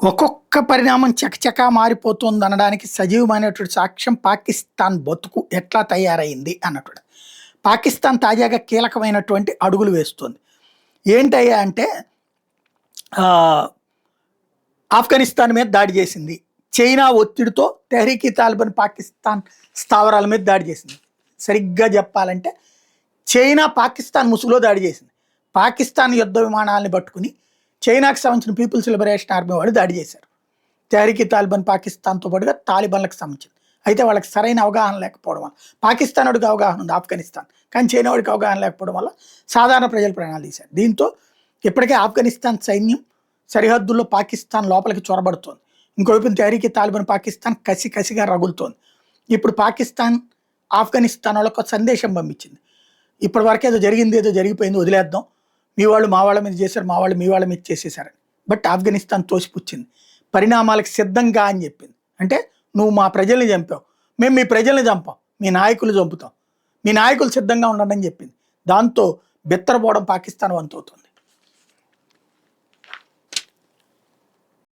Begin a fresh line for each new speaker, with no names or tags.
ఒక్కొక్క పరిణామం చకచకా మారిపోతుంది అనడానికి సజీవమైనటువంటి సాక్ష్యం పాకిస్తాన్ బతుకు ఎట్లా తయారైంది అన్నటువంటి. పాకిస్తాన్ తాజాగా కీలకమైనటువంటి అడుగులు వేస్తుంది. ఏంటయ్యా అంటే ఆఫ్ఘనిస్తాన్ మీద దాడి చేసింది. చైనా ఒత్తిడితో తెహ్రీక్ తాలిబాన్ పాకిస్తాన్ స్థావరాల మీద దాడి చేసింది. సరిగ్గా చెప్పాలంటే చైనా పాకిస్తాన్ ముసుగులో దాడి చేసింది. పాకిస్తాన్ యుద్ధ విమానాలను పట్టుకుని చైనాకి సంబంధించిన పీపుల్స్ లిబరేషన్ ఆర్మీ వాళ్ళు దాడి చేశారు. తెహ్రీక్ తాలిబాన్ పాకిస్తాన్తో పాటుగా తాలిబాన్లకు సంబంధించింది. అయితే వాళ్ళకి సరైన అవగాహన లేకపోవడం వల్ల, పాకిస్తాన్ వాడికి అవగాహన ఉంది ఆఫ్ఘనిస్తాన్, కానీ చైనా వాడికి అవగాహన లేకపోవడం వల్ల సాధారణ ప్రజల ప్రాణాలు తీశారు. దీంతో ఇప్పటికే ఆఫ్ఘనిస్తాన్ సైన్యం సరిహద్దుల్లో పాకిస్తాన్ లోపలికి చొరబడుతోంది. ఇంకోవైపు తెహ్రీక్ తాలిబాన్ పాకిస్తాన్ కసిగా రగులుతోంది. ఇప్పుడు పాకిస్తాన్ ఆఫ్ఘనిస్తాన్ వాళ్ళకు సందేశం పంపించింది. ఇప్పటి వరకు ఏదో జరిగింది, ఏదో జరిగిపోయింది, వదిలేద్దాం, మీ వాళ్ళు మా వాళ్ళ మీద చేశారు, మా వాళ్ళు మీ వాళ్ళ మీద చేసేసారని. బట్ ఆఫ్ఘనిస్తాన్ తోసిపుచ్చింది, పరిణామాలకు సిద్ధంగా అని చెప్పింది. అంటే నువ్వు మా ప్రజల్ని చంపావు, మేము మీ ప్రజల్ని చంపాం, మీ నాయకులు చంపుతాం, మీ నాయకులు సిద్ధంగా ఉండండి అని చెప్పింది. దాంతో బిత్తరపోవడం పాకిస్తాన్ వంతవుతుంది.